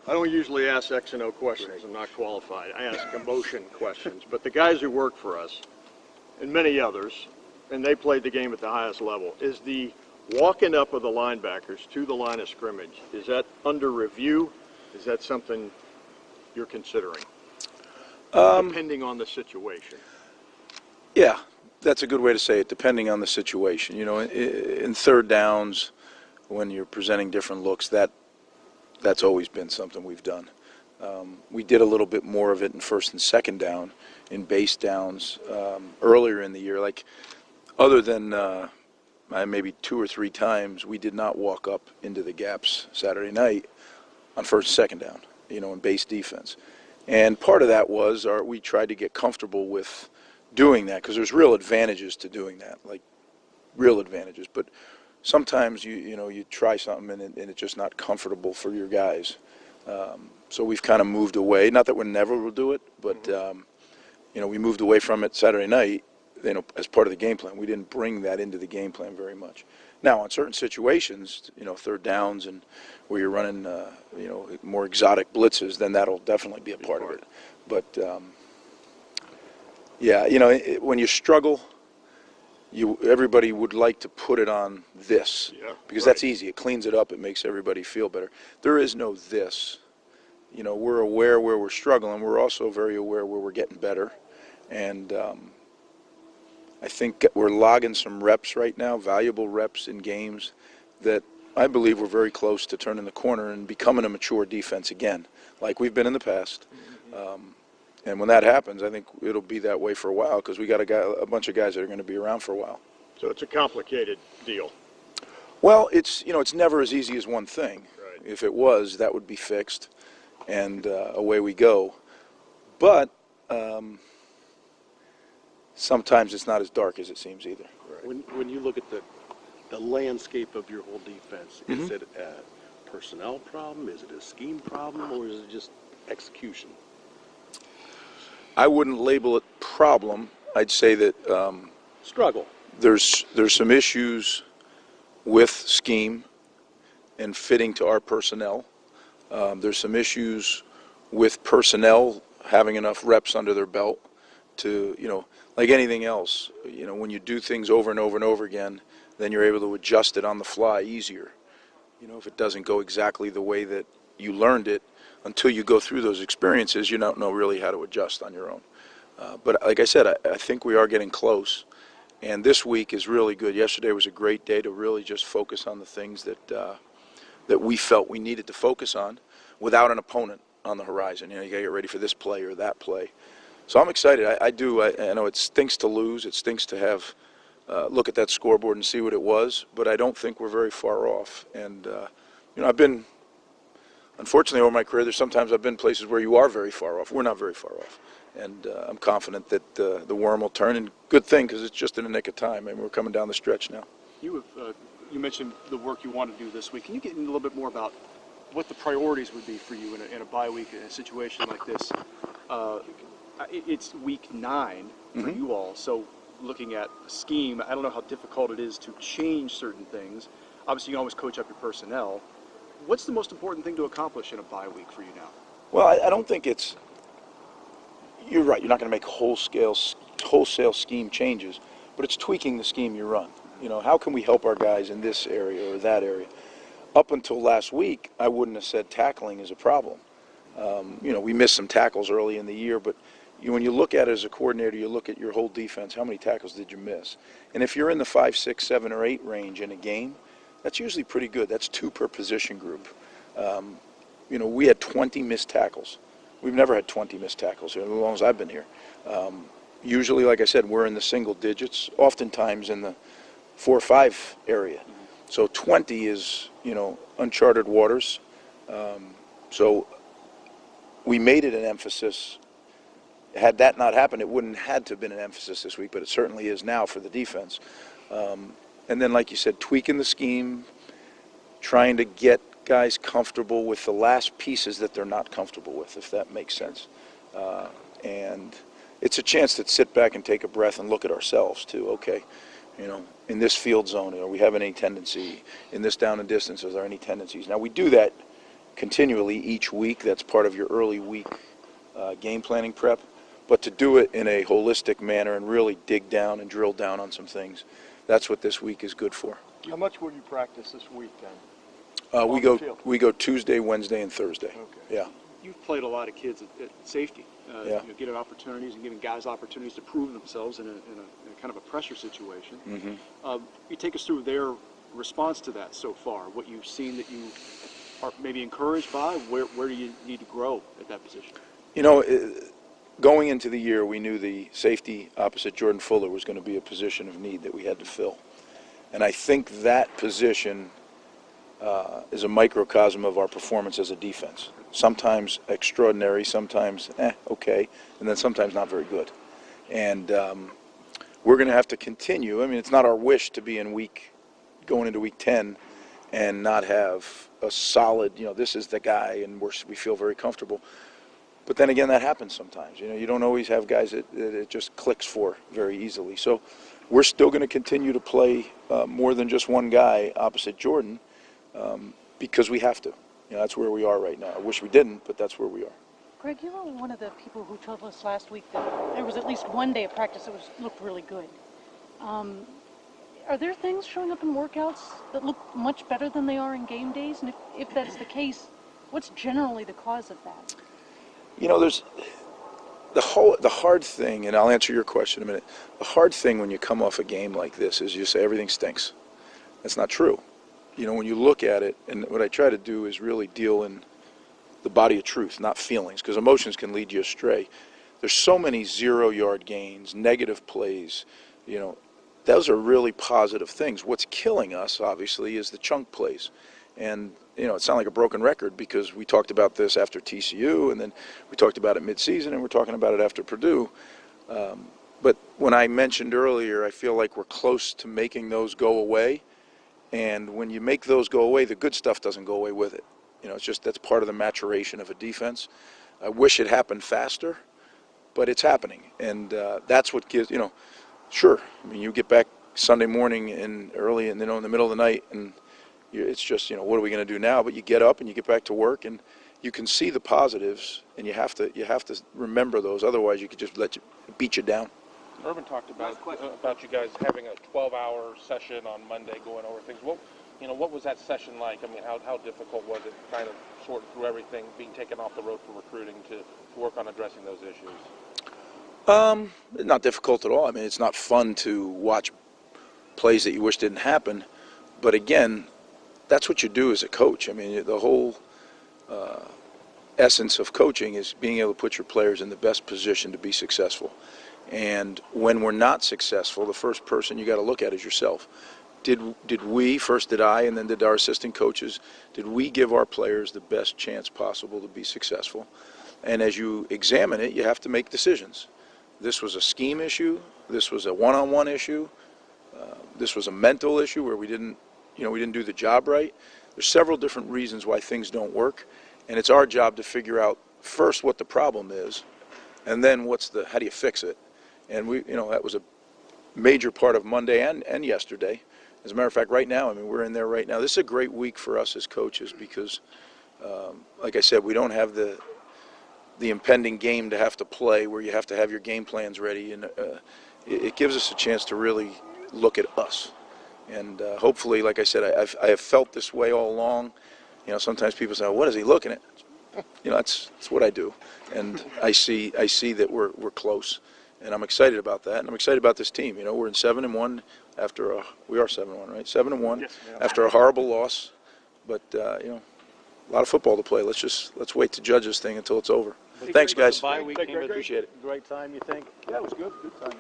I don't usually ask X and O questions. I'm not qualified. I ask emotion questions. But the guys who work for us, and many others, and they played the game at the highest level, is the walking up of the linebackers to the line of scrimmage, is that under review? Is that something you're considering? Depending on the situation. Yeah, that's a good way to say it, depending on the situation. You know, in third downs, when you're presenting different looks, that's always been something we've done. We did a little bit more of it in first and second down, in base downs earlier in the year. Like, other than maybe 2 or 3 times, we did not walk up into the gaps Saturday night on first and second down, you know, in base defense. And part of that was we tried to get comfortable with doing that, because there's real advantages to doing that, like real advantages. But sometimes you try something and it's just not comfortable for your guys. So we've kind of moved away. Not that we never will do it, but we moved away from it Saturday night. As part of the game plan, we didn't bring that into the game plan very much. Now, on certain situations, third downs and where you're running, more exotic blitzes, then that'll definitely be a part of it. But when you struggle, everybody would like to put it on this, because that's easy. It cleans it up. It makes everybody feel better. There is no this. We're aware where we're struggling. We're also very aware where we're getting better, and I think we're logging some reps right now, valuable reps in games that I believe we're very close to turning the corner and becoming a mature defense again, like we've been in the past. And when that happens, I think it'll be that way for a while, because we got a bunch of guys that are going to be around for a while. So it's a complicated deal. Well, it's never as easy as one thing. Right. If it was, that would be fixed, and away we go. But sometimes it's not as dark as it seems either. Right. When you look at the landscape of your whole defense, is it a personnel problem? Is it a scheme problem? Or is it just execution? I wouldn't label it problem. I'd say that struggle. There's some issues with scheme and fitting to our personnel. There's some issues with personnel having enough reps under their belt to, like anything else, when you do things over and over and over again, then you're able to adjust it on the fly easier. If it doesn't go exactly the way that you learned it, until you go through those experiences, you don't know really how to adjust on your own. But like I said, I think we are getting close, and this week is really good. Yesterday was a great day to really just focus on the things that we felt we needed to focus on without an opponent on the horizon. You got to get ready for this play or that play. So I'm excited. I know it stinks to lose. It stinks to have look at that scoreboard and see what it was, but I don't think we're very far off. And I've been, unfortunately, over my career, there's sometimes I've been places where you are very far off. We're not very far off, and I'm confident that the worm will turn. And good thing, because it's just in the nick of time. I mean, we're coming down the stretch now. You mentioned the work you want to do this week. Can you get in a little bit more about what the priorities would be for you in a bye week in a situation like this? It's week 9 for you all, so looking at the scheme, I don't know how difficult it is to change certain things. Obviously, you can always coach up your personnel. What's the most important thing to accomplish in a bye week for you now? Well, I don't think it's – you're right. You're not going to make wholesale scheme changes, but it's tweaking the scheme you run. How can we help our guys in this area or that area? Up until last week, I wouldn't have said tackling is a problem. We missed some tackles early in the year, but when you look at it as a coordinator, you look at your whole defense, how many tackles did you miss? And if you're in the 5, 6, 7, or 8 range in a game, that's usually pretty good. That's 2 per position group. We had 20 missed tackles. We've never had 20 missed tackles here, as long as I've been here. Usually, like I said, we're in the single digits, oftentimes in the 4 or 5 area. So 20 is, uncharted waters. So we made it an emphasis. Had that not happened, it wouldn't had to have been an emphasis this week, but it certainly is now for the defense. And then, like you said, tweaking the scheme, trying to get guys comfortable with the last pieces that they're not comfortable with, if that makes sense. And it's a chance to sit back and take a breath and look at ourselves, too. Okay, in this field zone, are we having any tendency? In this down and distance, is there any tendencies? Now, we do that continually each week. That's part of your early week game planning prep. But to do it in a holistic manner and really dig down and drill down on some things, that's what this week is good for. How much will you practice this week then? We go Tuesday, Wednesday, and Thursday. Okay. Yeah. You've played a lot of kids at safety, Yeah. giving opportunities and giving guys opportunities to prove themselves in a kind of a pressure situation. Mm-hmm. You take us through their response to that so far, what you've seen that you are maybe encouraged by, where do you need to grow at that position? You know, going into the year, we knew the safety opposite Jordan Fuller was going to be a position of need that we had to fill. And I think that position is a microcosm of our performance as a defense. Sometimes extraordinary, sometimes okay, and then sometimes not very good. And we're going to have to continue. I mean, it's not our wish to be going into week 10 and not have a solid, this is the guy, and we feel very comfortable. But then again, that happens sometimes. You don't always have guys that it just clicks for very easily. So we're still going to continue to play more than just one guy opposite Jordan because we have to. That's where we are right now. I wish we didn't, but that's where we are. Greg, you were one of the people who told us last week that there was at least one day of practice that looked really good. Are there things showing up in workouts that look much better than they are in game days? And if that's the case, what's generally the cause of that? There's the hard thing, and I'll answer your question in a minute. The hard thing when you come off a game like this is you say everything stinks. That's not true. When you look at it, and what I try to do is really deal in the body of truth, not feelings, because emotions can lead you astray. There's so many 0-yard gains, negative plays, those are really positive things. What's killing us, obviously, is the chunk plays. And, it sounds like a broken record because we talked about this after TCU, and then we talked about it midseason, and we're talking about it after Purdue. But when I mentioned earlier, I feel like we're close to making those go away. And when you make those go away, the good stuff doesn't go away with it. It's just that's part of the maturation of a defense. I wish it happened faster, but it's happening. And that's what gives, sure. I mean, you get back Sunday morning and early and, in the middle of the night, and it's just, what are we going to do now? But you get up and you get back to work, and you can see the positives, and you have to remember those. Otherwise, you could just beat you down. Urban talked about you guys having a 12-hour session on Monday going over things. What was that session like? I mean, how difficult was it kind of sorting through everything, being taken off the road for recruiting to work on addressing those issues? Not difficult at all. I mean, it's not fun to watch plays that you wish didn't happen. But again, that's what you do as a coach. I mean, the whole essence of coaching is being able to put your players in the best position to be successful. And when we're not successful, the first person you got to look at is yourself. Did we, first did I, and then did our assistant coaches, did we give our players the best chance possible to be successful? And as you examine it, you have to make decisions. This was a scheme issue. This was a one-on-one issue. This was a mental issue where we didn't do the job right. There's several different reasons why things don't work, and it's our job to figure out first what the problem is, and then how do you fix it? And that was a major part of Monday and yesterday. As a matter of fact, right now, I mean, we're in there right now. This is a great week for us as coaches because, like I said, we don't have the impending game to have to play where you have to have your game plans ready, and it gives us a chance to really look at us. And hopefully, like I said, I have felt this way all along. Sometimes people say, "What is he looking at?" That's what I do, and I see that we're close, and I'm excited about that, and I'm excited about this team. We're in 7-1 after we are 7-1, right? 7-1 Yes, yeah. after a horrible loss, but a lot of football to play. Let's wait to judge this thing until it's over. Thanks, guys. Bye week, Appreciate it. Great time, you think? Yeah, it was good. Good time.